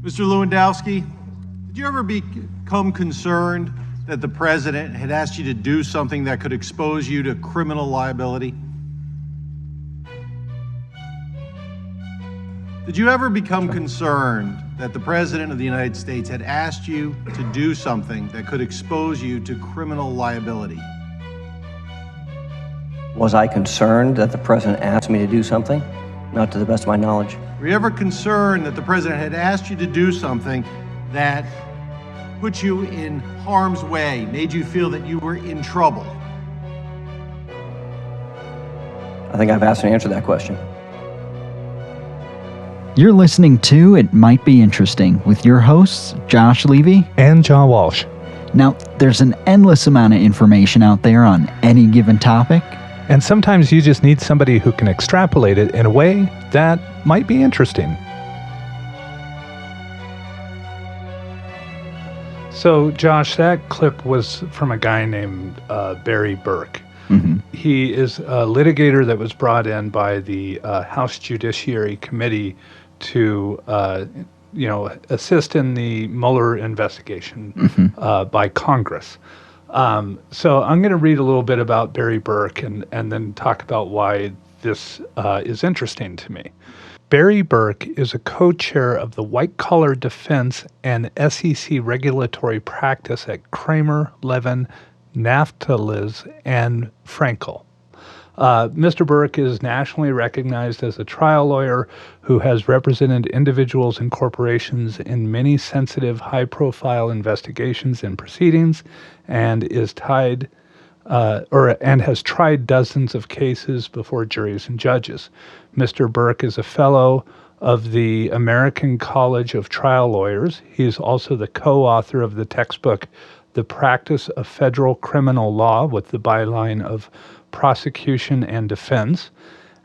Mr. Lewandowski, did you ever become concerned that the president had asked you to do something that could expose you to criminal liability? Did you ever become concerned that the president of the United States had asked you to do something that could expose you to criminal liability? Was I concerned that the president asked me to do something? Not to the best of my knowledge. Were you ever concerned that the president had asked you to do something that put you in harm's way, made you feel that you were in trouble? I think I've asked and answered that question. You're listening to It Might Be Interesting with your hosts, Josh Levy and John Walsh. Now, there's an endless amount of information out there on any given topic. And sometimes you just need somebody who can extrapolate it in a way that might be interesting. So, Josh, that clip was from a guy named Barry Burke. Mm-hmm. He is a litigator that was brought in by the House Judiciary Committee to, assist in the Muller investigation by Congress. So I'm going to read a little bit about Barry Burke and then talk about why this is interesting to me. Barry Burke is a co-chair of the white-collar defense and SEC regulatory practice at Kramer, Levin, Naftaliz, and Frankel. Mr. Burke is nationally recognized as a trial lawyer who has represented individuals and corporations in many sensitive, high-profile investigations and proceedings, and has tried dozens of cases before juries and judges. Mr. Burke is a fellow of the American College of Trial Lawyers. He is also the co-author of the textbook, The Practice of Federal Criminal Law, with the byline of Prosecution and Defense,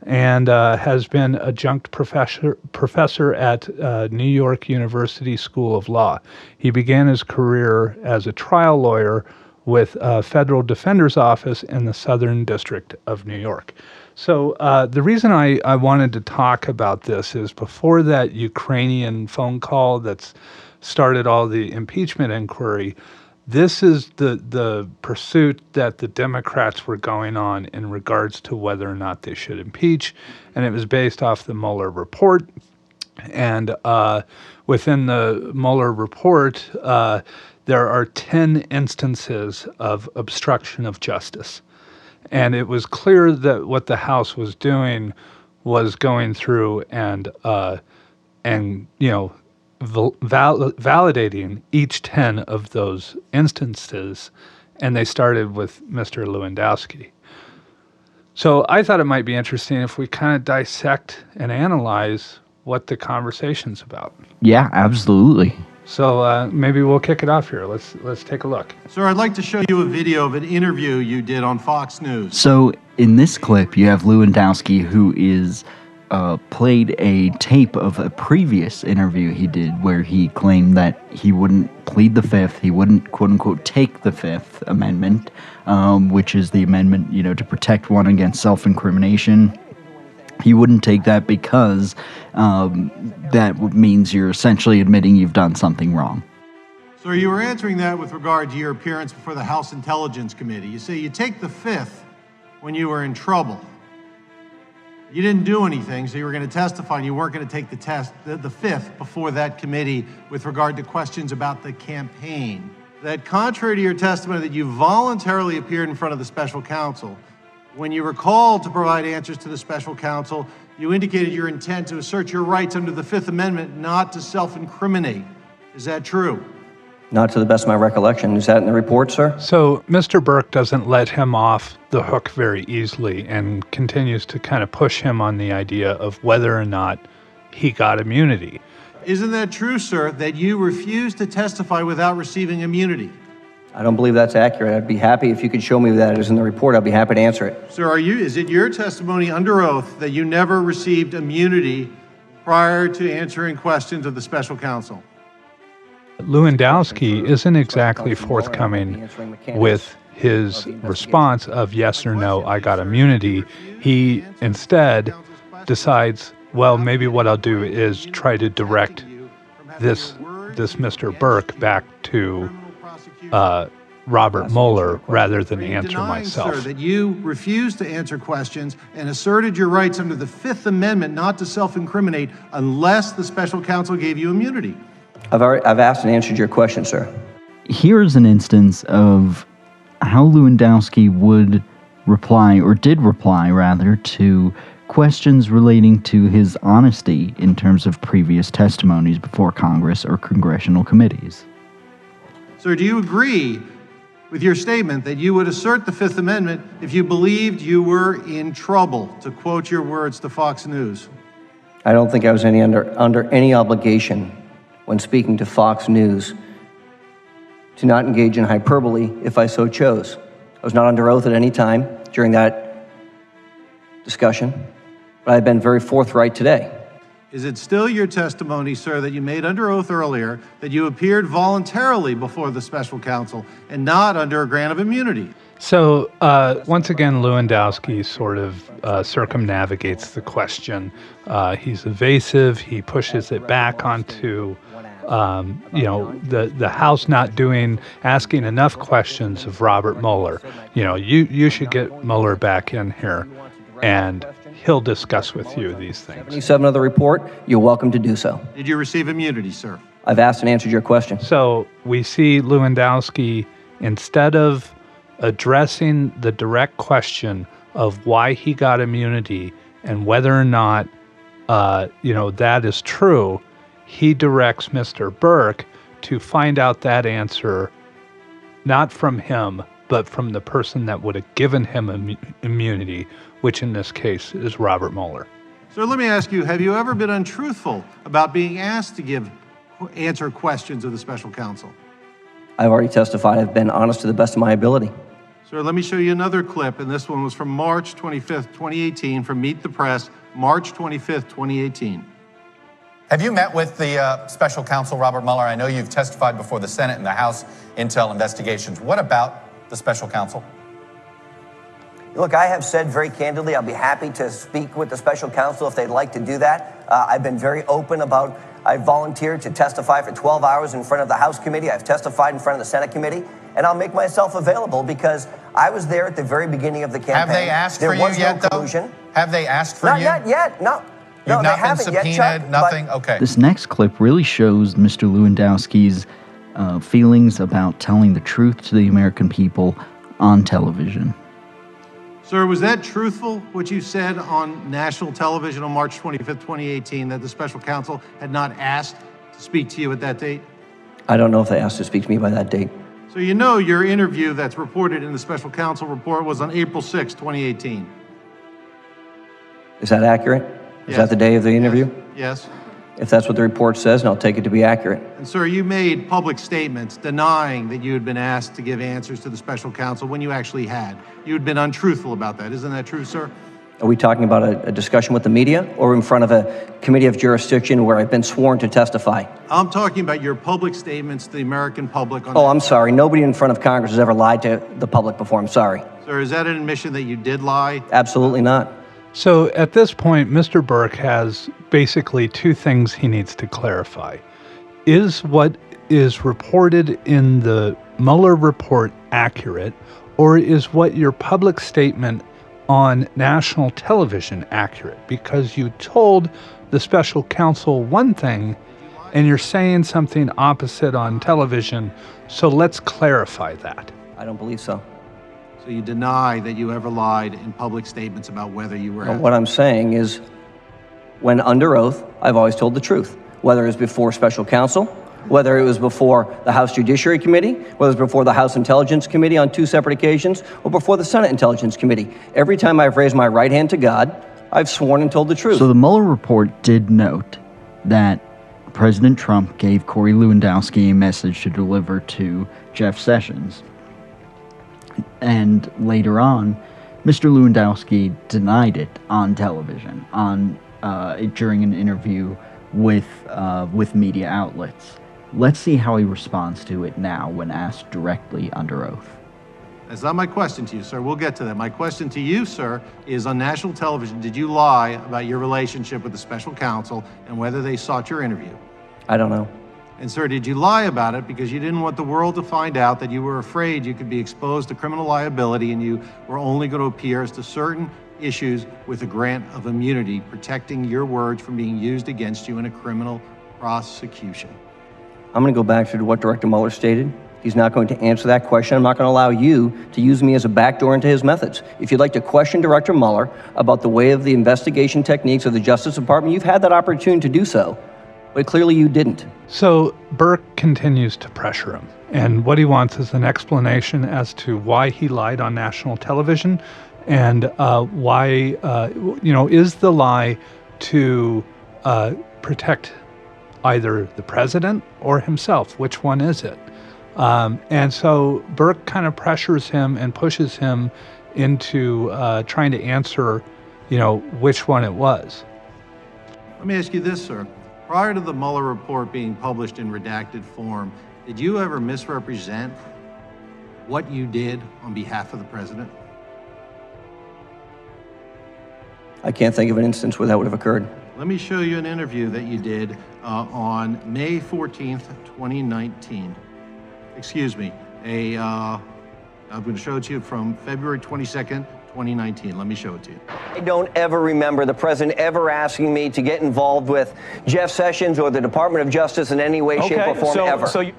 and has been adjunct professor at New York University School of Law. He began his career as a trial lawyer with Federal Defender's Office in the Southern District of New York. So the reason I wanted to talk about this is before that Ukrainian phone call that's started all the impeachment inquiry, this is the pursuit that the Democrats were going on in regards to whether or not they should impeach, and it was based off the Muller report. And within the Muller report, there are 10 instances of obstruction of justice. And it was clear that what the House was doing was going through and validating each 10 of those instances, and they started with Mr. Lewandowski. So I thought it might be interesting if we kind of dissect and analyze what the conversation's about. Yeah, absolutely. So maybe we'll kick it off here. Let's take a look. Sir, I'd like to show you a video of an interview you did on Fox News. So in this clip, you have Lewandowski, who is played a tape of a previous interview he did where he claimed that he wouldn't plead the Fifth, he wouldn't, quote-unquote, take the Fifth Amendment, which is the amendment, to protect one against self-incrimination. He wouldn't take that because that means you're essentially admitting you've done something wrong. So you were answering that with regard to your appearance before the House Intelligence Committee. You say you take the Fifth when you were in trouble. You didn't do anything, so you were going to testify, and you weren't going to take the Fifth before that committee with regard to questions about the campaign. That contrary to your testimony that you voluntarily appeared in front of the special counsel, when you were called to provide answers to the special counsel, you indicated your intent to assert your rights under the Fifth Amendment not to self-incriminate. Is that true? Not to the best of my recollection. Is that in the report, sir? So Mr. Burke doesn't let him off the hook very easily and continues to kind of push him on the idea of whether or not he got immunity. Isn't that true, sir, that you refused to testify without receiving immunity? I don't believe that's accurate. I'd be happy if you could show me that it is in the report. I'd be happy to answer it. Sir, is it your testimony under oath that you never received immunity prior to answering questions of the special counsel? Lewandowski isn't exactly forthcoming with his response of yes or no, I got immunity. He instead decides, well, maybe what I'll do is try to direct this Mr. Burke back to Robert Mueller rather than answer denying, myself. Sir, that you refused to answer questions and asserted your rights under the Fifth Amendment not to self-incriminate unless the special counsel gave you immunity? I've asked and answered your question, sir. Here's an instance of how Lewandowski would reply, or did reply rather, to questions relating to his honesty in terms of previous testimonies before Congress or congressional committees. Sir, do you agree with your statement that you would assert the Fifth Amendment if you believed you were in trouble, to quote your words to Fox News? I don't think I was under any obligation when speaking to Fox News to not engage in hyperbole if I so chose. I was not under oath at any time during that discussion, but I've been very forthright today. Is it still your testimony, sir, that you made under oath earlier that you appeared voluntarily before the special counsel and not under a grant of immunity? So once again, Lewandowski sort of circumnavigates the question. He's evasive. He pushes it back onto, the House not asking enough questions of Robert Mueller. You should get Mueller back in here, and he'll discuss with you these things. 77 of the report, you're welcome to do so. Did you receive immunity, sir? I've asked and answered your question. So we see Lewandowski, instead of addressing the direct question of why he got immunity and whether or not, that is true, he directs Mr. Burke to find out that answer, not from him, but from the person that would have given him immunity, which in this case is Robert Mueller. Sir, let me ask you, have you ever been untruthful about being asked to answer questions of the special counsel? I've already testified. I've been honest to the best of my ability. Sir, let me show you another clip, and this one was from March 25th, 2018, from Meet the Press, March 25th, 2018. Have you met with the special counsel, Robert Mueller? I know you've testified before the Senate and the House Intel investigations. What about the special counsel? Look, I have said very candidly, I'll be happy to speak with the special counsel if they'd like to do that. I've been very open about, I volunteered to testify for 12 hours in front of the House committee. I've testified in front of the Senate committee, and I'll make myself available because I was there at the very beginning of the campaign. Have they asked for you yet, though? Have they asked for you? Not yet, no. You've not been subpoenaed, Chuck, nothing? Okay. This next clip really shows Mr. Lewandowski's feelings about telling the truth to the American people on television. Sir, was that truthful, what you said on national television on March 25th, 2018, that the special counsel had not asked to speak to you at that date? I don't know if they asked to speak to me by that date. So you know your interview that's reported in the special counsel report was on April 6th, 2018. Is that accurate? Is that the day of the interview? Yes. If that's what the report says, and I'll take it to be accurate. And sir, you made public statements denying that you had been asked to give answers to the special counsel when you actually had. You had been untruthful about that. Isn't that true, sir? Are we talking about a discussion with the media or in front of a committee of jurisdiction where I've been sworn to testify? I'm talking about your public statements to the American public. Oh, I'm sorry. Nobody in front of Congress has ever lied to the public before. I'm sorry. Sir, is that an admission that you did lie? Absolutely not. So at this point, Mr. Burke has basically two things he needs to clarify. Is what is reported in the Mueller report accurate, or is what your public statement on national television accurate? Because you told the special counsel one thing, and you're saying something opposite on television, so let's clarify that. I don't believe so. So you deny that you ever lied in public statements about whether you were asked? What I'm saying is, when under oath, I've always told the truth, whether it was before special counsel, whether it was before the House Judiciary Committee, whether it was before the House Intelligence Committee on 2 separate occasions, or before the Senate Intelligence Committee. Every time I've raised my right hand to God, I've sworn and told the truth. So the Mueller report did note that President Trump gave Corey Lewandowski a message to deliver to Jeff Sessions. And later on, Mr. Lewandowski denied it on television, during an interview with media outlets. Let's see how he responds to it now when asked directly under oath. That's not my question to you, sir. We'll get to that. My question to you, sir, is on national television, did you lie about your relationship with the special counsel and whether they sought your interview? I don't know. And sir, did you lie about it because you didn't want the world to find out that you were afraid you could be exposed to criminal liability and you were only going to appear as to certain issues with a grant of immunity, protecting your words from being used against you in a criminal prosecution? I'm going to go back to what Director Muller stated. He's not going to answer that question. I'm not going to allow you to use me as a backdoor into his methods. If you'd like to question Director Muller about the way of the investigation techniques of the Justice Department, you've had that opportunity to do so, but clearly you didn't. So Burke continues to pressure him. And what he wants is an explanation as to why he lied on national television and why, is the lie to protect either the president or himself? Which one is it? And so Burke kind of pressures him and pushes him into trying to answer, which one it was. Let me ask you this, sir. Prior to the Mueller report being published in redacted form, did you ever misrepresent what you did on behalf of the president? I can't think of an instance where that would have occurred. Let me show you an interview that you did on May 14th, 2019. Excuse me, I'm going to show it to you from February 22nd, 2019. Let me show it to you. I don't ever remember the president ever asking me to get involved with Jeff Sessions or the Department of Justice in any way, shape, or form ever. Did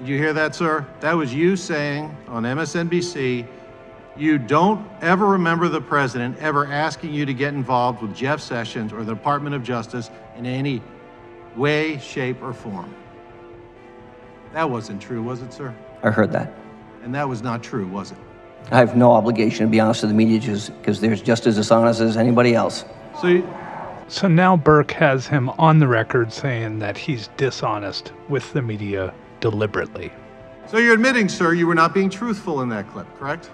you hear that, sir? That was you saying on MSNBC, you don't ever remember the president ever asking you to get involved with Jeff Sessions or the Department of Justice in any way, shape, or form. That wasn't true, was it, sir? I heard that. And that was not true, was it? I have no obligation to be honest with the media because they're just as dishonest as anybody else. So now Burke has him on the record saying that he's dishonest with the media deliberately. So you're admitting, sir, you were not being truthful in that clip, correct?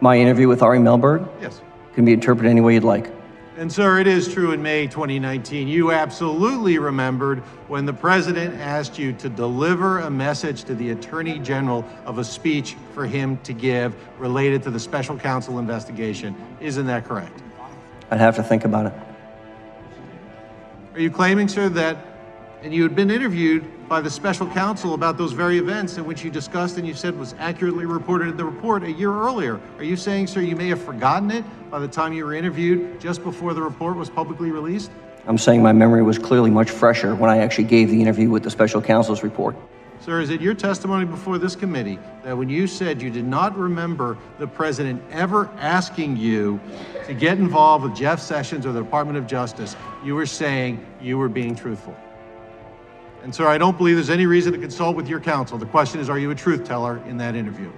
My interview with Ari Melberg Yes. can be interpreted any way you'd like. And sir, it is true in May 2019, you absolutely remembered when the president asked you to deliver a message to the Attorney General of a speech for him to give related to the special counsel investigation. Isn't that correct? I'd have to think about it. Are you claiming, sir, that, and you had been interviewed by the special counsel about those very events in which you discussed and you said was accurately reported in the report a year earlier. Are you saying, sir, you may have forgotten it by the time you were interviewed just before the report was publicly released? I'm saying my memory was clearly much fresher when I actually gave the interview with the special counsel's report. Sir, is it your testimony before this committee that when you said you did not remember the president ever asking you to get involved with Jeff Sessions or the Department of Justice, you were saying you were being truthful? And sir, I don't believe there's any reason to consult with your counsel. The question is, are you a truth teller in that interview?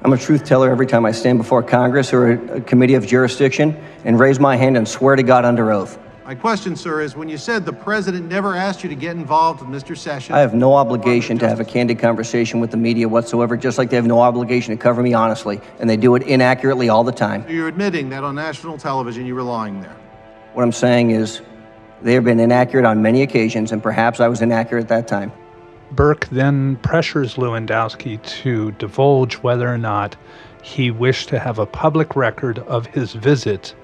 I'm a truth teller every time I stand before Congress or a committee of jurisdiction and raise my hand and swear to God under oath. My question, sir, is when you said the president never asked you to get involved with Mr. Sessions. I have no obligation to have a candid conversation with the media whatsoever, just like they have no obligation to cover me honestly, and they do it inaccurately all the time. So you're admitting that on national television you were lying there? What I'm saying is they have been inaccurate on many occasions, and perhaps I was inaccurate at that time. Burke then pressures Lewandowski to divulge whether or not he wished to have a public record of his visit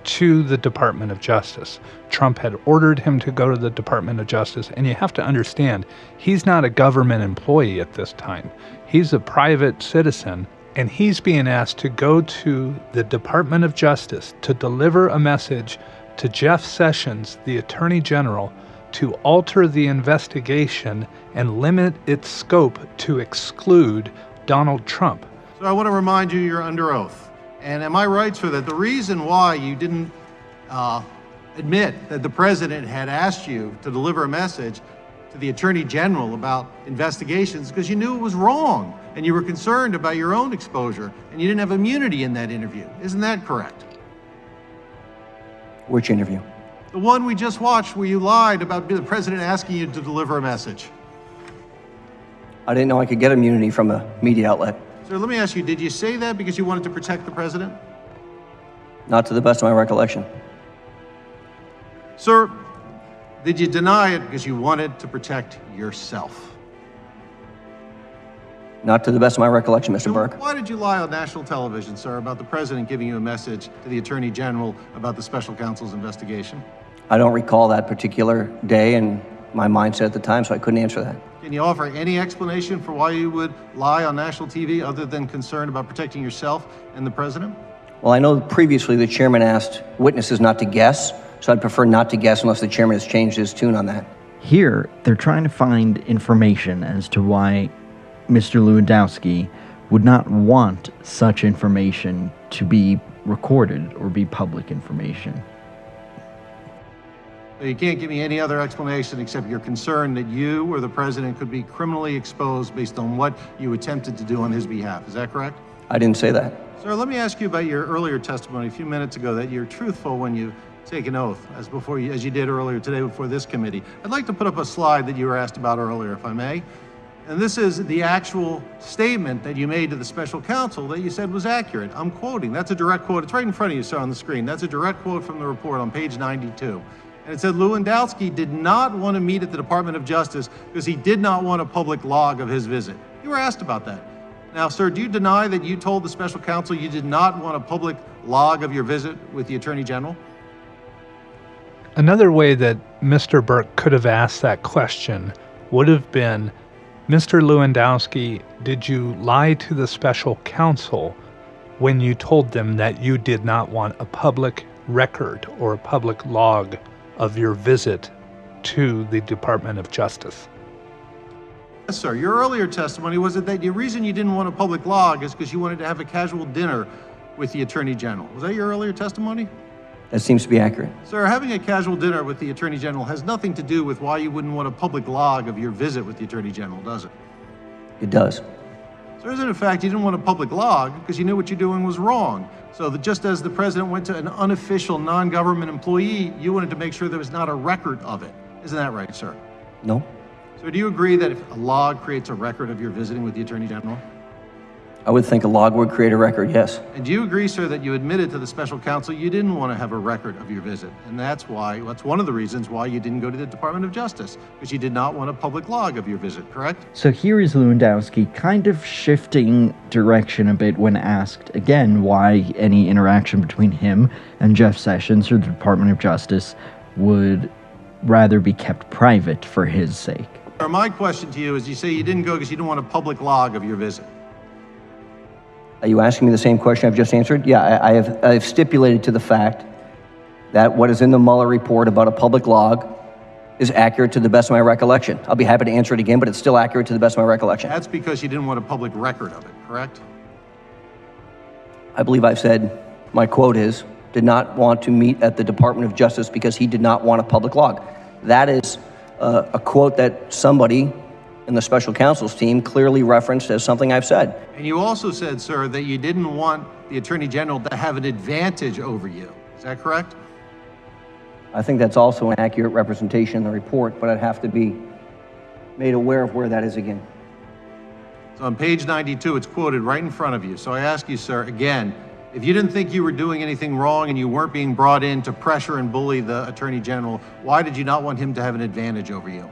to the Department of Justice. Trump had ordered him to go to the Department of Justice, and you have to understand, he's not a government employee at this time. He's a private citizen, and he's being asked to go to the Department of Justice to deliver a message to Jeff Sessions, the Attorney General, to alter the investigation and limit its scope to exclude Donald Trump. So I want to remind you you're under oath. And am I right, sir, that the reason why you didn't admit that the president had asked you to deliver a message to the Attorney General about investigations because you knew it was wrong and you were concerned about your own exposure and you didn't have immunity in that interview? Isn't that correct? Which interview? The one we just watched where you lied about the president asking you to deliver a message. I didn't know I could get immunity from a media outlet. Sir, let me ask you, did you say that because you wanted to protect the president? Not to the best of my recollection. Sir, did you deny it because you wanted to protect yourself? Not to the best of my recollection, Mr. So Burke. why did you lie on national television, sir, about the president giving you a message to the Attorney General about the special counsel's investigation? I don't recall that particular day, and my mindset at the time, so I couldn't answer that. Can you offer any explanation for why you would lie on national TV other than concern about protecting yourself and the president? Well, I know previously the chairman asked witnesses not to guess, so I'd prefer not to guess unless the chairman has changed his tune on that. Here, they're trying to find information as to why Mr. Lewandowski would not want such information to be recorded or be public information. So you can't give me any other explanation except you're concerned that you or the president could be criminally exposed based on what you attempted to do on his behalf. Is that correct? I didn't say that. Sir, let me ask you about your earlier testimony a few minutes ago that you're truthful when you take an oath, as you did earlier today before this committee. I'd like to put up a slide that you were asked about earlier, if I may. And this is the actual statement that you made to the special counsel that you said was accurate. I'm quoting. That's a direct quote. It's right in front of you, sir, on the screen. That's a direct quote from the report on page 92. And it said Lewandowski did not want to meet at the Department of Justice because he did not want a public log of his visit. You were asked about that. Now, sir, do you deny that you told the special counsel you did not want a public log of your visit with the Attorney General? Another way that Mr. Burke could have asked that question would have been, Mr. Lewandowski, did you lie to the special counsel when you told them that you did not want a public record or a public log of your visit to the Department of Justice? Yes, sir. Your earlier testimony was that the reason you didn't want a public log is because you wanted to have a casual dinner with the Attorney General. Was that your earlier testimony? That seems to be accurate. Sir, having a casual dinner with the Attorney General has nothing to do with why you wouldn't want a public log of your visit with the Attorney General, does it? It does. So isn't it in fact you didn't want a public log because you knew what you're doing was wrong? So that just as the president went to an unofficial non-government employee, you wanted to make sure there was not a record of it. Isn't that right, sir? No. So do you agree that if a log creates a record of your visiting with the Attorney General? I would think a log would create a record, yes. And do you agree, sir, that you admitted to the special counsel you didn't want to have a record of your visit? And that's one of the reasons why you didn't go to the Department of Justice, because you did not want a public log of your visit, correct? So here is Lewandowski kind of shifting direction a bit when asked again why any interaction between him and Jeff Sessions or the Department of Justice would rather be kept private for his sake. Sir, my question to you is, you say you didn't go because you didn't want a public log of your visit. Are you asking me the same question I've just answered? Yeah, I have stipulated to the fact that what is in the Muller report about a public log is accurate to the best of my recollection. I'll be happy to answer it again, but it's still accurate to the best of my recollection. That's because you didn't want a public record of it, correct? I believe I've said, my quote is, did not want to meet at the Department of Justice because he did not want a public log. That is a quote that somebody in the special counsel's team clearly referenced as something I've said. And you also said, sir, that you didn't want the Attorney General to have an advantage over you. Is that correct? I think that's also an accurate representation in the report, but I'd have to be made aware of where that is again. So on page 92, it's quoted right in front of you. So I ask you, sir, again, if you didn't think you were doing anything wrong and you weren't being brought in to pressure and bully the Attorney General, why did you not want him to have an advantage over you?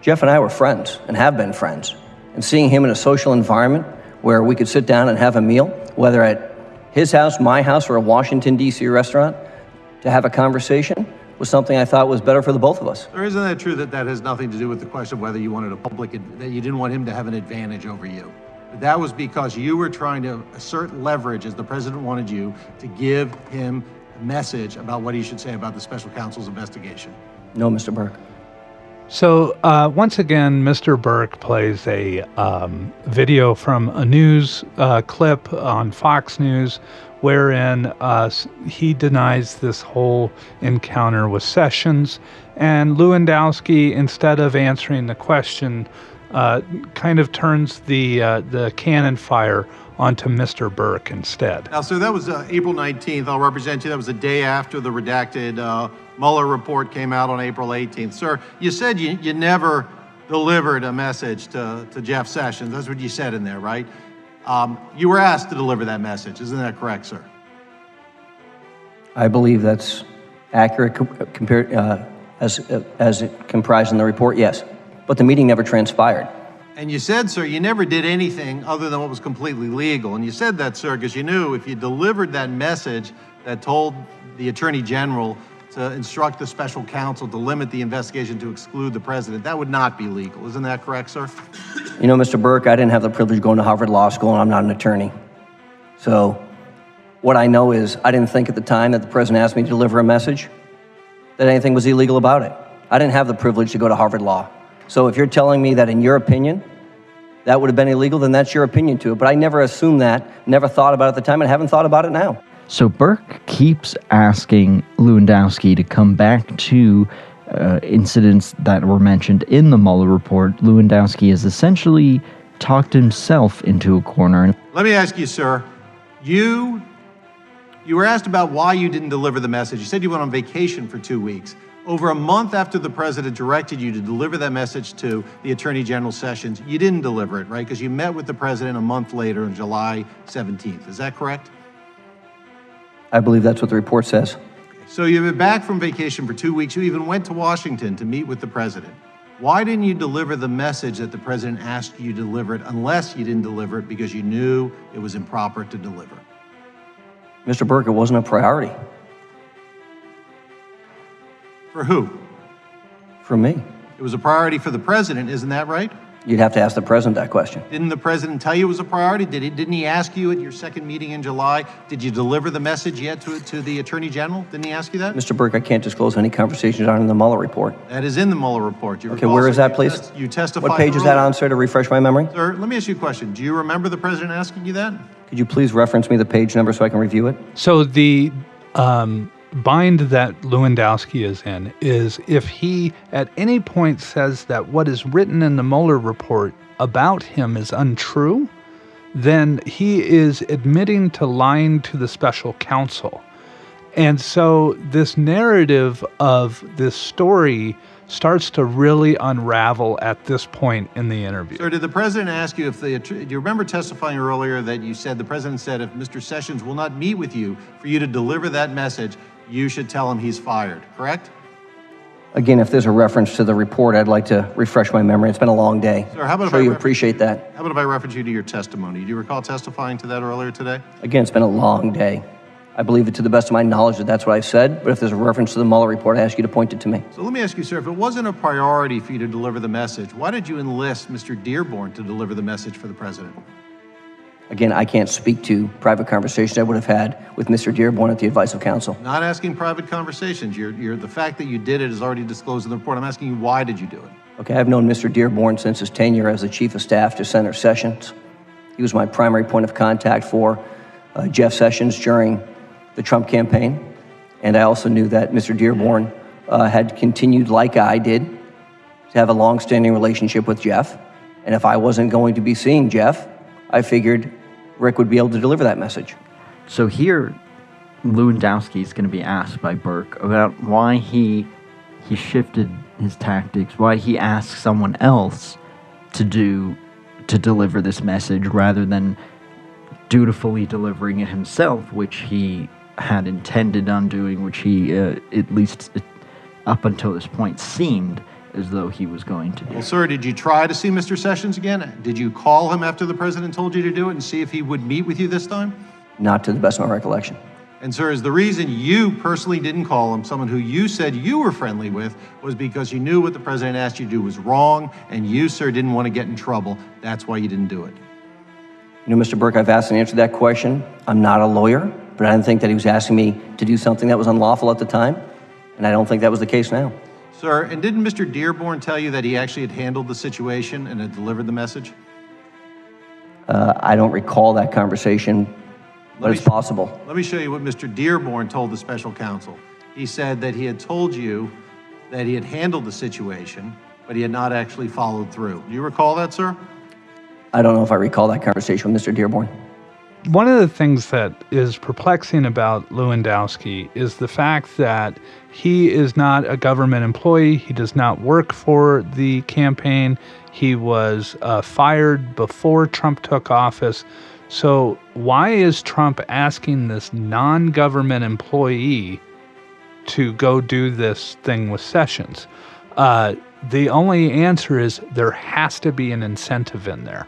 Jeff and I were friends and have been friends. And seeing him in a social environment where we could sit down and have a meal, whether at his house, my house, or a Washington, D.C. restaurant, to have a conversation was something I thought was better for the both of us. Or isn't that true that that has nothing to do with the question of whether you wanted a public, that you didn't want him to have an advantage over you? That was because you were trying to assert leverage as the president wanted you to give him a message about what he should say about the special counsel's investigation. No, Mr. Burke. So once again, Mr. Burke plays a video from a news clip on Fox News wherein he denies this whole encounter with Sessions, and Lewandowski, instead of answering the question, kind of turns the cannon fire onto Mr. Burke instead. Now, sir, that was April 19th. I'll represent you. That was the day after the redacted Muller report came out on April 18th. Sir, you said you never delivered a message to Jeff Sessions. That's what you said in there, right? You were asked to deliver that message. Isn't that correct, sir? I believe that's accurate compared as it comprised in the report, yes. But the meeting never transpired. And you said, sir, you never did anything other than what was completely legal. And you said that, sir, because you knew if you delivered that message that told the Attorney General to instruct the special counsel to limit the investigation to exclude the president. That would not be legal. Isn't that correct, sir? You know, Mr. Burke, I didn't have the privilege of going to Harvard Law School, and I'm not an attorney. So what I know is I didn't think at the time that the president asked me to deliver a message that anything was illegal about it. I didn't have the privilege to go to Harvard Law. So if you're telling me that in your opinion, that would have been illegal, then that's your opinion to it. But I never assumed that, never thought about it at the time, and haven't thought about it now. So Burke keeps asking Lewandowski to come back to incidents that were mentioned in the Mueller report. Lewandowski has essentially talked himself into a corner. Let me ask you, sir, you were asked about why you didn't deliver the message. You said you went on vacation for 2 weeks. Over a month after the president directed you to deliver that message to the Attorney General Sessions, you didn't deliver it, right? Because you met with the president a month later on July 17th. Is that correct? I believe that's what the report says. So you've been back from vacation for 2 weeks. You even went to Washington to meet with the president. Why didn't you deliver the message that the president asked you to deliver it unless you didn't deliver it because you knew it was improper to deliver? Mr. Burke, it wasn't a priority. For who? For me. It was a priority for the president, isn't that right? You'd have to ask the president that question. Didn't the president tell you it was a priority? Didn't he ask you at your second meeting in July, did you deliver the message yet to the Attorney General? Didn't he ask you that? Mr. Burke, I can't disclose any conversations on in the Mueller report. That is in the Mueller report. Okay, where is that, please? You testified. What page is that on, sir, to refresh my memory? Sir, let me ask you a question. Do you remember the president asking you that? Could you please reference me the page number so I can review it? So the bind that Lewandowski is in is if he at any point says that what is written in the Mueller report about him is untrue, then he is admitting to lying to the special counsel. And so this narrative of this story starts to really unravel at this point in the interview. Sir, did the president ask you do you remember testifying earlier that you said the president said if Mr. Sessions will not meet with you for you to deliver that message, you should tell him he's fired, correct? Again, if there's a reference to the report, I'd like to refresh my memory. It's been a long day. Sir, how about I'm sure you appreciate that. How about if I reference you to your testimony? Do you recall testifying to that earlier today? Again, it's been a long day. I believe it to the best of my knowledge that that's what I said, but if there's a reference to the Mueller report, I ask you to point it to me. So let me ask you, sir, if it wasn't a priority for you to deliver the message, why did you enlist Mr. Dearborn to deliver the message for the president? Again, I can't speak to private conversations I would have had with Mr. Dearborn at the advice of counsel. Not asking private conversations. The fact that you did it is already disclosed in the report. I'm asking you, why did you do it? Okay, I've known Mr. Dearborn since his tenure as the chief of staff to Senator Sessions. He was my primary point of contact for Jeff Sessions during the Trump campaign. And I also knew that Mr. Dearborn had continued, like I did, to have a long-standing relationship with Jeff. And if I wasn't going to be seeing Jeff, I figured Rick would be able to deliver that message. So here, Lewandowski is going to be asked by Burke about why he shifted his tactics, why he asked someone else to deliver this message rather than dutifully delivering it himself, which he had intended on doing, which he, at least up until this point, seemed as though he was going to do. Well, sir, did you try to see Mr. Sessions again? Did you call him after the president told you to do it and see if he would meet with you this time? Not to the best of my recollection. And sir, is the reason you personally didn't call him, someone who you said you were friendly with, was because you knew what the president asked you to do was wrong, and you, sir, didn't want to get in trouble. That's why you didn't do it. You know, Mr. Burke, I've asked and answered that question. I'm not a lawyer, but I didn't think that he was asking me to do something that was unlawful at the time, and I don't think that was the case now. Sir, and didn't Mr. Dearborn tell you that he actually had handled the situation and had delivered the message? I don't recall that conversation, but it's possible. Let me show you what Mr. Dearborn told the special counsel. He said that he had told you that he had handled the situation, but he had not actually followed through. Do you recall that, sir? I don't know if I recall that conversation with Mr. Dearborn. One of the things that is perplexing about Lewandowski is the fact that he is not a government employee. He does not work for the campaign. He was fired before Trump took office. So why is Trump asking this non-government employee to go do this thing with Sessions? The only answer is there has to be an incentive in there.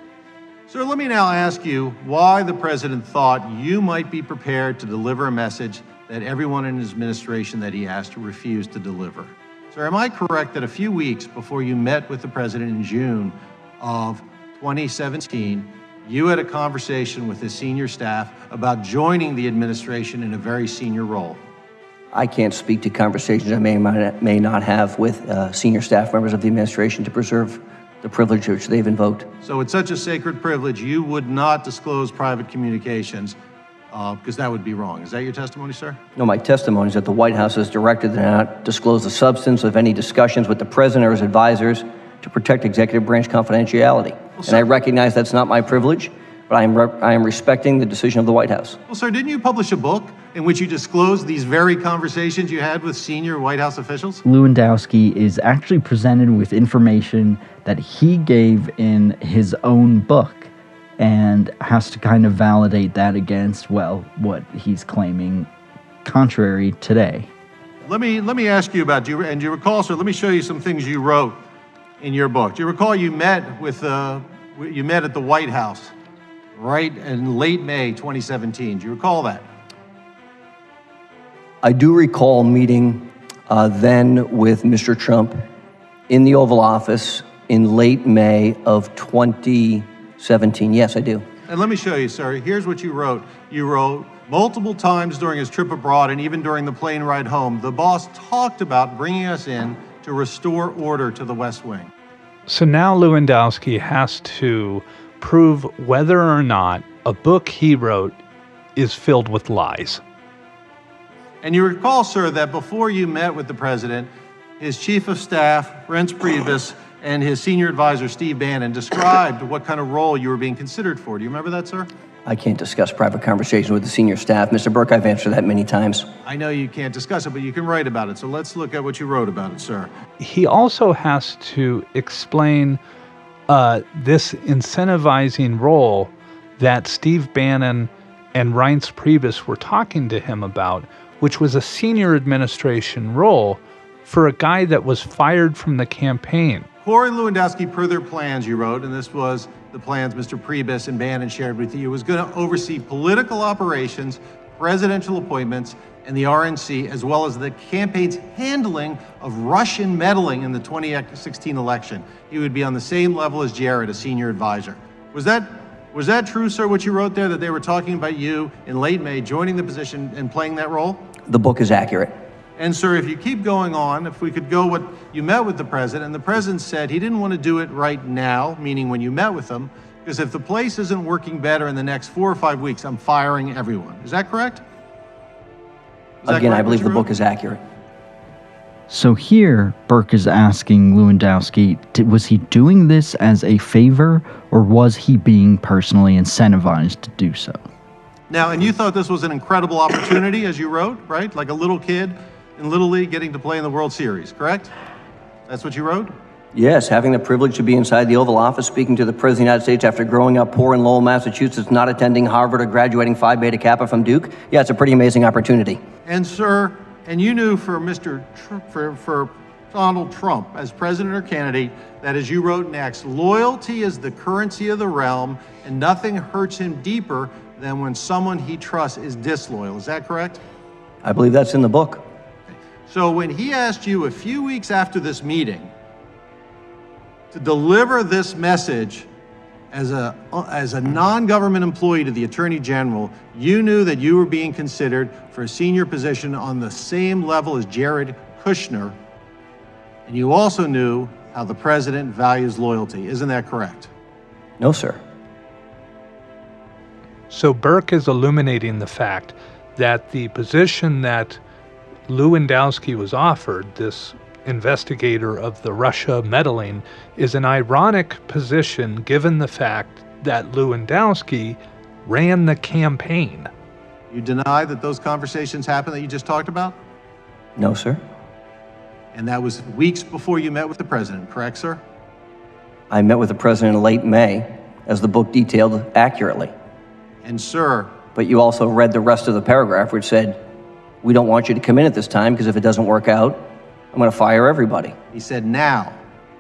Sir, let me now ask you why the president thought you might be prepared to deliver a message that everyone in his administration that he asked refused to deliver. Sir, am I correct that a few weeks before you met with the president in June of 2017, you had a conversation with his senior staff about joining the administration in a very senior role? I can't speak to conversations I may not have with senior staff members of the administration to preserve the privilege which they've invoked. So it's such a sacred privilege, you would not disclose private communications because that would be wrong. Is that your testimony, sir? No, my testimony is that the White House is directed to not disclose the substance of any discussions with the president or his advisors to protect executive branch confidentiality. And I recognize that's not my privilege, but I am respecting the decision of the White House. Well, sir, didn't you publish a book in which you disclosed these very conversations you had with senior White House officials? Lewandowski is actually presented with information that he gave in his own book and has to kind of validate that against, well, what he's claiming contrary today. Let me ask you about, do you recall, sir, let me show you some things you wrote in your book. Do you recall you met at the White House right in late May 2017? Do you recall that? I do recall meeting then with Mr. Trump in the Oval Office in late May of 2017. Yes, I do. And let me show you, sir. Here's what you wrote. You wrote, multiple times during his trip abroad and even during the plane ride home, the boss talked about bringing us in to restore order to the West Wing. So now Lewandowski has to prove whether or not a book he wrote is filled with lies. And you recall, sir, that before you met with the president, his chief of staff, Reince Priebus, and his senior advisor, Steve Bannon, described what kind of role you were being considered for. Do you remember that, sir? I can't discuss private conversations with the senior staff. Mr. Burke, I've answered that many times. I know you can't discuss it, but you can write about it. So let's look at what you wrote about it, sir. He also has to explain this incentivizing role that Steve Bannon and Reince Priebus were talking to him about, which was a senior administration role for a guy that was fired from the campaign. Corey Lewandowski, per their plans, you wrote, and this was the plans Mr. Priebus and Bannon shared with you, was going to oversee political operations, presidential appointments, and the RNC, as well as the campaign's handling of Russian meddling in the 2016 election. He would be on the same level as Jared, a senior advisor. Was that true, sir, what you wrote there, that they were talking about you in late May joining the position and playing that role? The book is accurate. And sir, if you keep going on, if we could go what you met with the president, and the president said he didn't want to do it right now, meaning when you met with him, because if the place isn't working better in the next 4 or 5 weeks, I'm firing everyone. Is that correct? Again, I believe the book is accurate. So here, Burke is asking Lewandowski, was he doing this as a favor, or was he being personally incentivized to do so? Now, and you thought this was an incredible opportunity, as you wrote, right? Like a little kid in Little League getting to play in the World Series, correct? That's what you wrote? Yes, having the privilege to be inside the Oval Office speaking to the President of the United States after growing up poor in Lowell, Massachusetts, not attending Harvard or graduating Phi Beta Kappa from Duke. Yeah, it's a pretty amazing opportunity. And sir, and you knew for for Donald Trump as president or candidate, that as you wrote next, loyalty is the currency of the realm and nothing hurts him deeper than when someone he trusts is disloyal. Is that correct? I believe that's in the book. So when he asked you a few weeks after this meeting to deliver this message as a non-government employee to the Attorney General, you knew that you were being considered for a senior position on the same level as Jared Kushner, and you also knew how the president values loyalty. Isn't that correct? No, sir. So Burke is illuminating the fact that the position that Lewandowski was offered, this investigator of the Russia meddling, is an ironic position given the fact that Lewandowski ran the campaign. You deny that those conversations happened that you just talked about? No, sir. And that was weeks before you met with the president, correct, sir? I met with the president in late May, as the book detailed accurately. And sir, But you also read the rest of the paragraph, which said, we don't want you to come in at this time because if it doesn't work out, I'm going to fire everybody. he said now,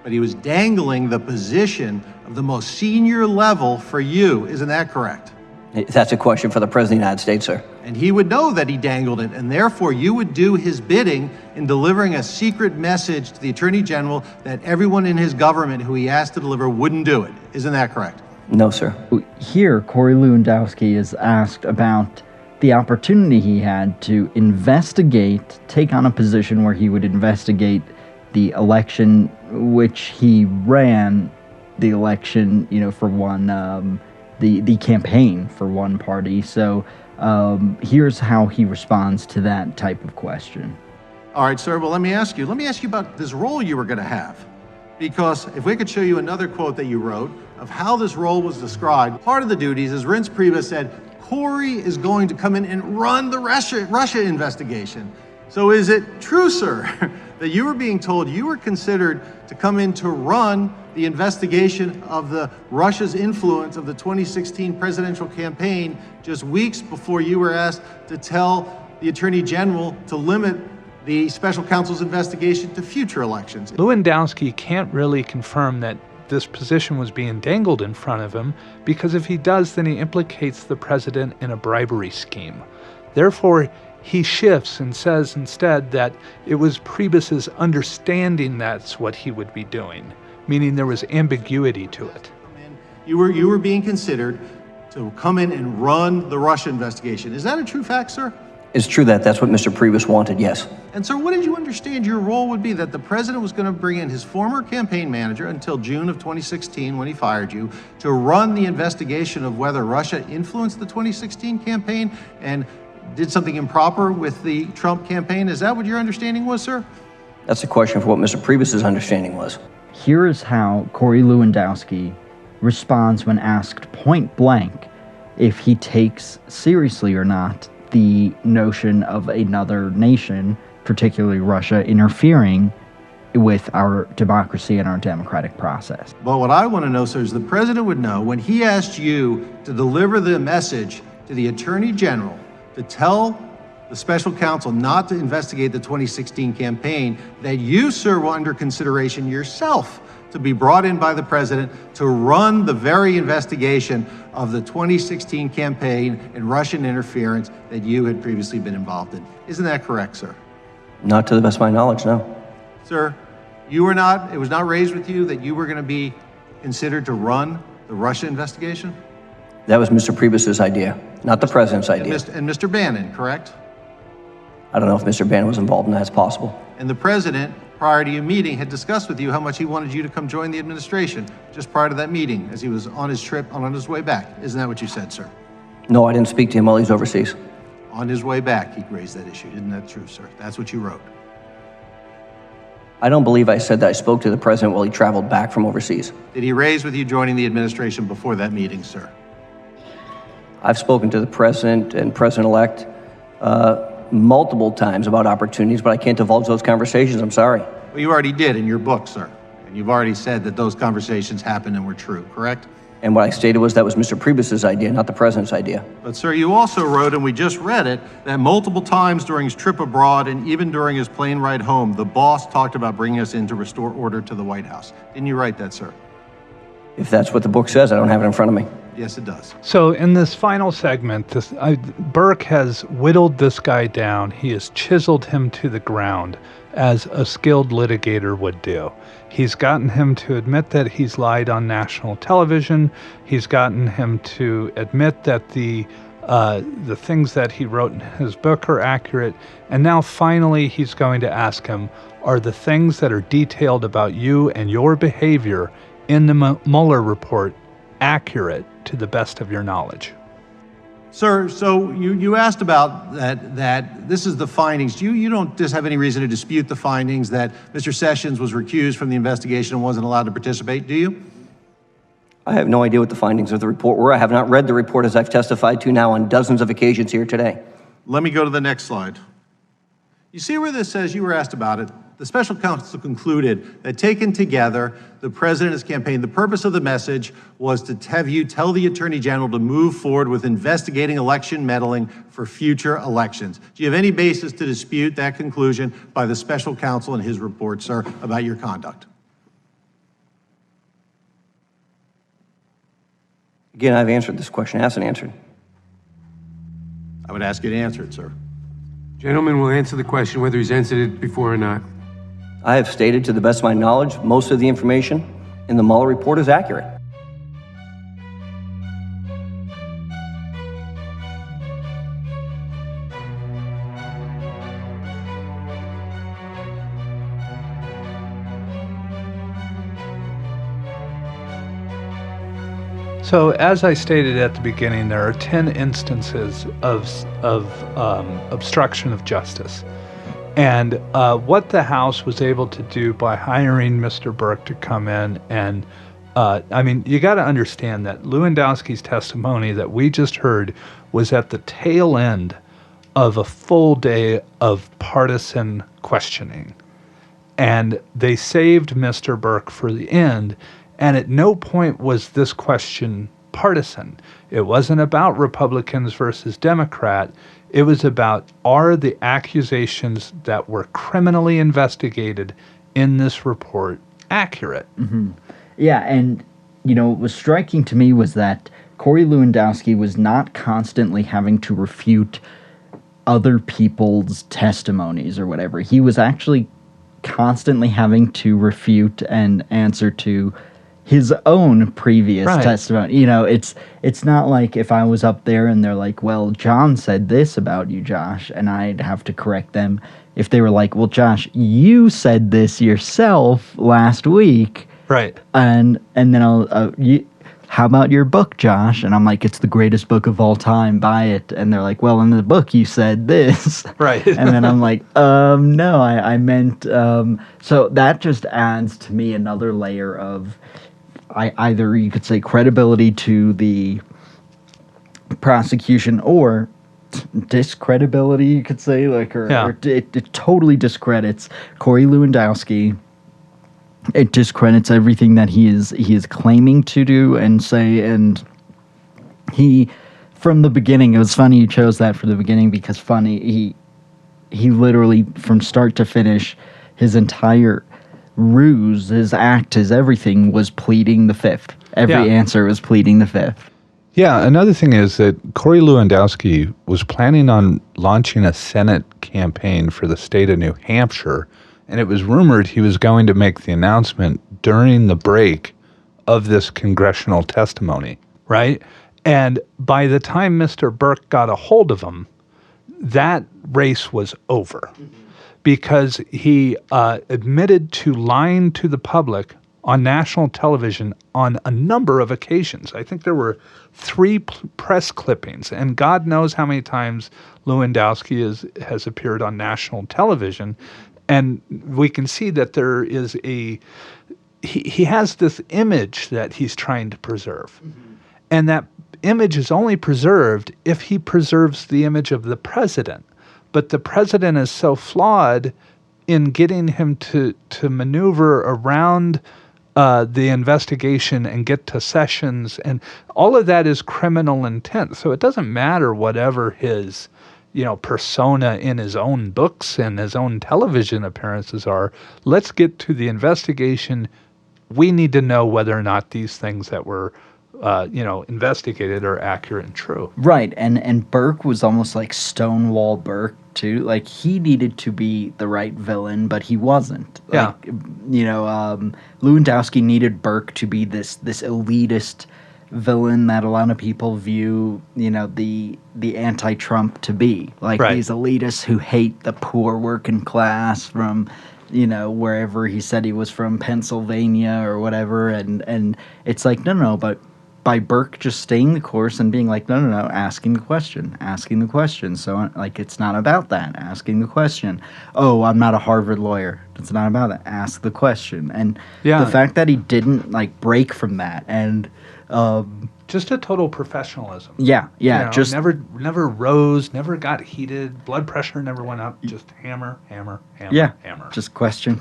but he was dangling the position of the most senior level for you. Isn't that correct? That's a question for the President of the United States, sir. And he would know that he dangled it, and therefore you would do his bidding in delivering a secret message to the Attorney General that everyone in his government who he asked to deliver wouldn't do it. Isn't that correct? No, sir. Here, Corey Lewandowski is asked about the opportunity he had to investigate, take on a position where he would investigate the election, which he ran the election, for one, the campaign for one party. So here's how he responds to that type of question. All right, sir, well, let me ask you about this role you were going to have. Because if we could show you another quote that you wrote of how this role was described, part of the duties, as Reince Priebus said, Corey is going to come in and run the Russia investigation. So is it true, sir, that you were being told you were considered to come in to run the investigation of the Russia's influence of the 2016 presidential campaign just weeks before you were asked to tell the Attorney General to limit the special counsel's investigation to future elections? Lewandowski can't really confirm that this position was being dangled in front of him, because if he does, then he implicates the president in a bribery scheme. Therefore, he shifts and says instead that it was Priebus's understanding that's what he would be doing, meaning there was ambiguity to it. You were being considered to come in and run the Russia investigation. Is that a true fact, sir? It's true that that's what Mr. Priebus wanted, yes. And sir, what did you understand your role would be? That the president was going to bring in his former campaign manager until June of 2016 when he fired you to run the investigation of whether Russia influenced the 2016 campaign and did something improper with the Trump campaign? Is that what your understanding was, sir? That's a question for what Mr. Priebus's understanding was. Here is how Corey Lewandowski responds when asked point blank if he takes seriously or not the notion of another nation, particularly Russia, interfering with our democracy and our democratic process. But what I want to know, sir, is the president would know when he asked you to deliver the message to the Attorney General to tell the special counsel not to investigate the 2016 campaign, that you, sir, were under consideration yourself to be brought in by the president to run the very investigation of the 2016 campaign and Russian interference that you had previously been involved in. Isn't that correct, sir? Not to the best of my knowledge, no. Sir, it was not raised with you that you were going to be considered to run the Russia investigation? That was Mr. Priebus's idea, not the president's idea. And Mr. Bannon, correct? I don't know if Mr. Bannon was involved in that. It's possible. And the president, prior to your meeting, had discussed with you how much he wanted you to come join the administration just prior to that meeting as he was on his trip, on his way back. Isn't that what you said, sir? No, I didn't speak to him while he was overseas. On his way back, he raised that issue. Isn't that true, sir? That's what you wrote. I don't believe I said that I spoke to the president while he traveled back from overseas. Did he raise with you joining the administration before that meeting, sir? I've spoken to the president and president-elect multiple times about opportunities, but I can't divulge those conversations. I'm sorry. Well, you already did in your book, sir. And you've already said that those conversations happened and were true, correct? And what I stated was that was Mr. Priebus's idea, not the president's idea. But, sir, you also wrote, and we just read it, that multiple times during his trip abroad and even during his plane ride home, the boss talked about bringing us in to restore order to the White House. Didn't you write that, sir? If that's what the book says, I don't have it in front of me. Yes, it does. So in this final segment, Burke has whittled this guy down. He has chiseled him to the ground as a skilled litigator would do. He's gotten him to admit that he's lied on national television. He's gotten him to admit that the things that he wrote in his book are accurate. And now finally he's going to ask him, are the things that are detailed about you and your behavior in the Muller report accurate to the best of your knowledge? Sir, so you asked about that this is the findings. You don't just have any reason to dispute the findings that Mr. Sessions was recused from the investigation and wasn't allowed to participate, do you? I have no idea what the findings of the report were. I have not read the report as I've testified to now on dozens of occasions here today. Let me go to the next slide. You see where this says you were asked about it? The special counsel concluded that taken together, the president and his campaign, the purpose of the message was to have you tell the Attorney General to move forward with investigating election meddling for future elections. Do you have any basis to dispute that conclusion by the special counsel in his report, sir, about your conduct? Again, I've answered this question, asked and answered. I would ask you to answer it, sir. Gentleman will answer the question whether he's answered it before or not. I have stated, to the best of my knowledge, most of the information in the Mueller report is accurate. So, as I stated at the beginning, there are 10 instances of obstruction of justice. And what the House was able to do by hiring Mr. Burke to come in and, you got to understand that Lewandowski's testimony that we just heard was at the tail end of a full day of partisan questioning. And they saved Mr. Burke for the end. And at no point was this question partisan. It wasn't about Republicans versus Democrat. It was about, are the accusations that were criminally investigated in this report accurate? Mm-hmm. Yeah, and, what was striking to me was that Corey Lewandowski was not constantly having to refute other people's testimonies or whatever. He was actually constantly having to refute and answer to his own previous testimony. It's not like if I was up there and they're like, well, John said this about you, Josh, and I'd have to correct them. If they were like, well, Josh, you said this yourself last week. Right. And then how about your book, Josh? And I'm like, it's the greatest book of all time. Buy it. And they're like, well, in the book you said this. Right. And then I'm like, no, I meant. So that just adds to me another layer of, either you could say credibility to the prosecution or discredibility, you could say, or it totally discredits Corey Lewandowski. It discredits everything that he is claiming to do and say, and he, from the beginning, it was funny you chose that for the beginning because he literally, from start to finish, his entire ruse, his act, his everything was pleading the fifth. Every answer was pleading the fifth. Yeah, another thing is that Corey Lewandowski was planning on launching a Senate campaign for the state of New Hampshire, and it was rumored he was going to make the announcement during the break of this congressional testimony, right? And by the time Mr. Burke got a hold of him, that race was over. Because he admitted to lying to the public on national television on a number of occasions. I think there were 3 press clippings, and God knows how many times Lewandowski has appeared on national television. And we can see that there is he has this image that he's trying to preserve. Mm-hmm. And that image is only preserved if he preserves the image of the president. But the president is so flawed in getting him to maneuver around the investigation and get to Sessions, and all of that is criminal intent. So it doesn't matter whatever his persona in his own books and his own television appearances are. Let's get to the investigation. We need to know whether or not these things that were investigated are accurate and true. Right, and Burke was almost like Stonewall Burke too. Like he needed to be the right villain, but he wasn't. Lewandowski needed Burke to be this elitist villain that a lot of people view, the anti-Trump to be. Like these elitists who hate the poor working class from, wherever he said he was from, Pennsylvania or whatever. And it's like, no, but by Burke just staying the course and being like, no, asking the question. So, it's not about that, asking the question. Oh, I'm not a Harvard lawyer. It's not about that. Ask the question. And the fact that he didn't, break from that and... just a total professionalism. Yeah. Just never rose, never got heated, blood pressure never went up. Just hammer. Just question.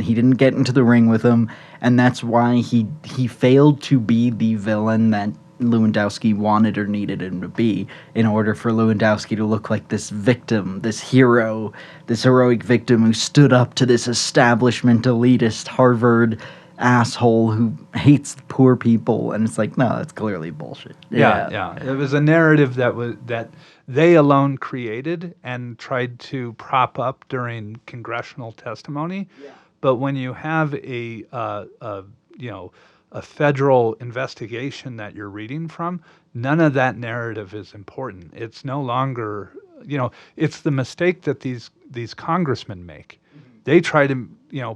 He didn't get into the ring with him, and that's why he failed to be the villain that Lewandowski wanted or needed him to be, in order for Lewandowski to look like this victim, this hero, this heroic victim who stood up to this establishment elitist Harvard asshole who hates poor people, and it's like, no, that's clearly bullshit. Yeah. It was a narrative that they alone created and tried to prop up during congressional testimony. Yeah. But when you have a federal investigation that you're reading from, none of that narrative is important. It's no longer, it's the mistake that these congressmen make. They try to,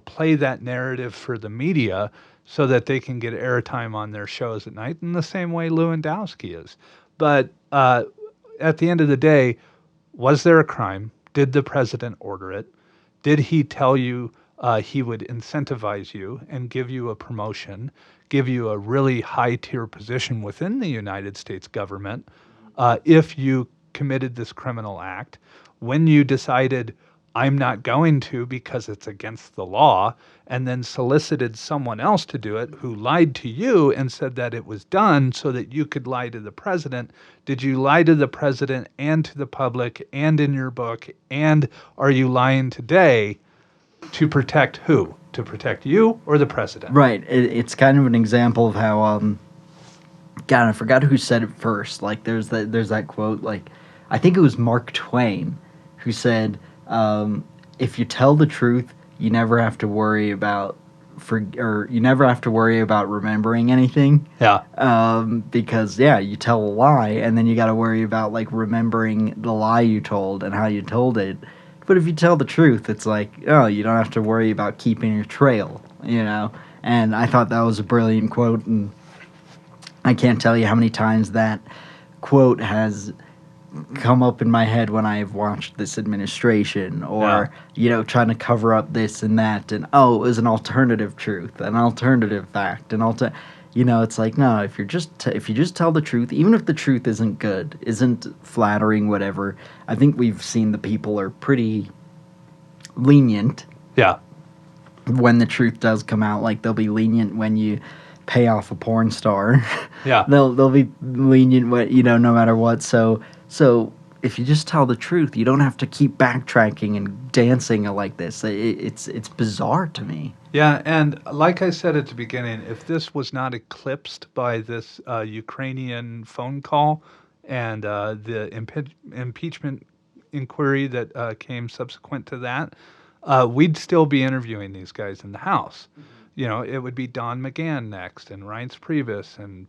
play that narrative for the media so that they can get airtime on their shows at night, in the same way Lewandowski is. But at the end of the day, was there a crime? Did the president order it? Did he tell you he would incentivize you and give you a promotion, give you a really high-tier position within the United States government if you committed this criminal act? When you decided, I'm not going to because it's against the law, and then solicited someone else to do it who lied to you and said that it was done so that you could lie to the president, did you lie to the president and to the public and in your book? And are you lying today to protect who? To protect you or the president? Right. It's kind of an example of how, God, I forgot who said it first. Like, there's that quote, like, I think it was Mark Twain who said, if you tell the truth, you never have to worry about remembering anything. Yeah. Because you tell a lie, and then you got to worry about like remembering the lie you told and how you told it. But if you tell the truth, it's like, oh, you don't have to worry about keeping your trail, And I thought that was a brilliant quote, and I can't tell you how many times that quote has come up in my head when I've watched this administration, or trying to cover up this and that, and it was an alternative truth, an alternative fact, it's like, no, if you just tell the truth, even if the truth isn't good, isn't flattering, whatever, I think we've seen the people are pretty lenient. Yeah. When the truth does come out, like they'll be lenient when you pay off a porn star. Yeah. they'll be lenient when, no matter what. So if you just tell the truth, you don't have to keep backtracking and dancing like this. It's bizarre to me. Yeah, and like I said at the beginning, if this was not eclipsed by this Ukrainian phone call and the impeachment inquiry that came subsequent to that, we'd still be interviewing these guys in the House. Mm-hmm. It would be Don McGahn next, and Reince Priebus, and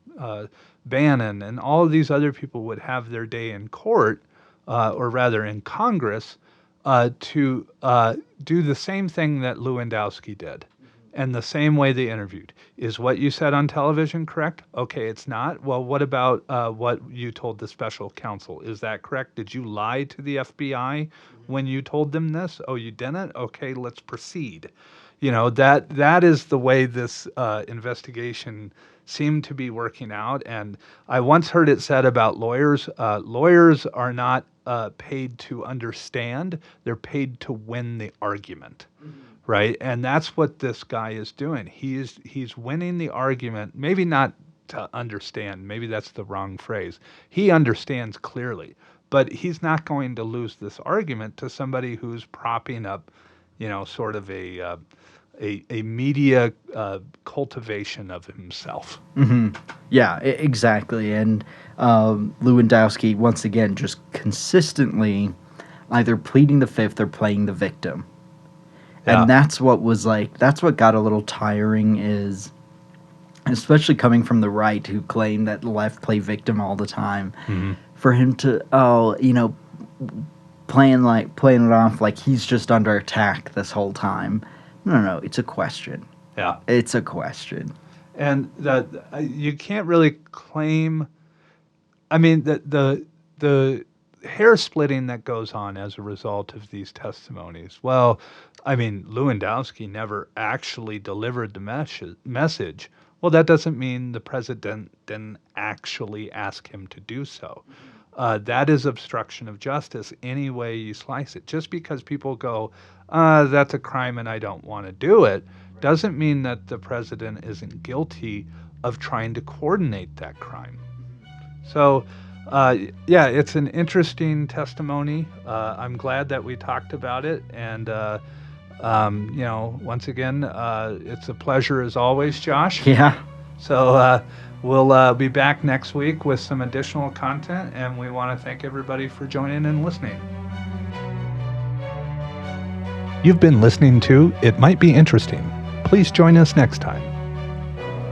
Bannon, and all of these other people would have their day in court, or rather in Congress, to do the same thing that Lewandowski did, and the same way they interviewed. Is what you said on television correct? Okay, it's not. Well, what about what you told the special counsel? Is that correct? Did you lie to the FBI when you told them this? Oh, you didn't? Okay, let's proceed. That is the way this investigation seemed to be working out. And I once heard it said about lawyers, lawyers are not paid to understand, they're paid to win the argument. Mm-hmm. Right? And that's what this guy is doing. He's winning the argument, maybe not to understand, maybe that's the wrong phrase. He understands clearly, but he's not going to lose this argument to somebody who's propping up, sort of a media cultivation of himself. Mm-hmm. Yeah, exactly. And Lewandowski, once again, just consistently either pleading the fifth or playing the victim. Yeah. And that's what got a little tiring, is especially coming from the right, who claim that the left play victim all the time, mm-hmm. for him to, playing it off like he's just under attack this whole time. No, it's a question. Yeah. It's a question. And you can't really claim, the hair splitting that goes on as a result of these testimonies. Well, Lewandowski never actually delivered the message. Well, that doesn't mean the president didn't actually ask him to do so. That is obstruction of justice any way you slice it. Just because people go, that's a crime and I don't want to do it, doesn't mean that the president isn't guilty of trying to coordinate that crime. So, it's an interesting testimony. I'm glad that we talked about it, and Once again, it's a pleasure as always, Josh. Yeah. So we'll be back next week with some additional content, and we want to thank everybody for joining and listening. You've been listening to It Might Be Interesting. Please join us next time.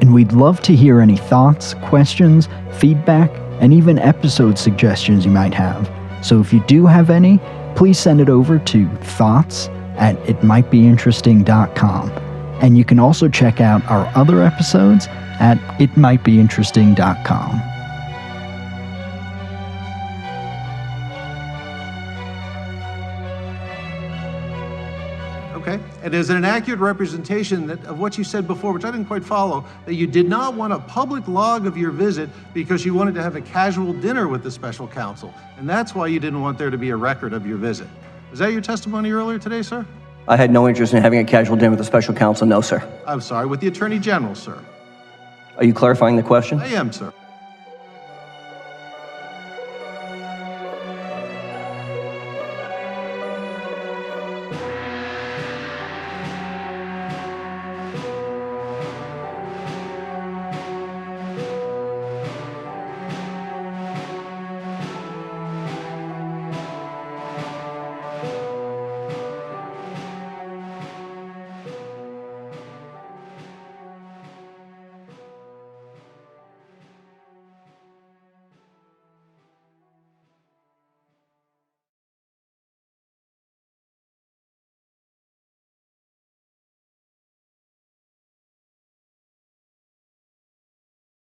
And we'd love to hear any thoughts, questions, feedback, and even episode suggestions you might have. So if you do have any, please send it over to thoughts@itmightbeinteresting.com. And you can also check out our other episodes at itmightbeinteresting.com. Okay, and is it an accurate representation of what you said before, which I didn't quite follow, that you did not want a public log of your visit because you wanted to have a casual dinner with the special counsel, and that's why you didn't want there to be a record of your visit? Was that your testimony earlier today, sir? I had no interest in having a casual dinner with the special counsel, no, sir. I'm sorry, with the Attorney General, sir. Are you clarifying the question? I am, sir.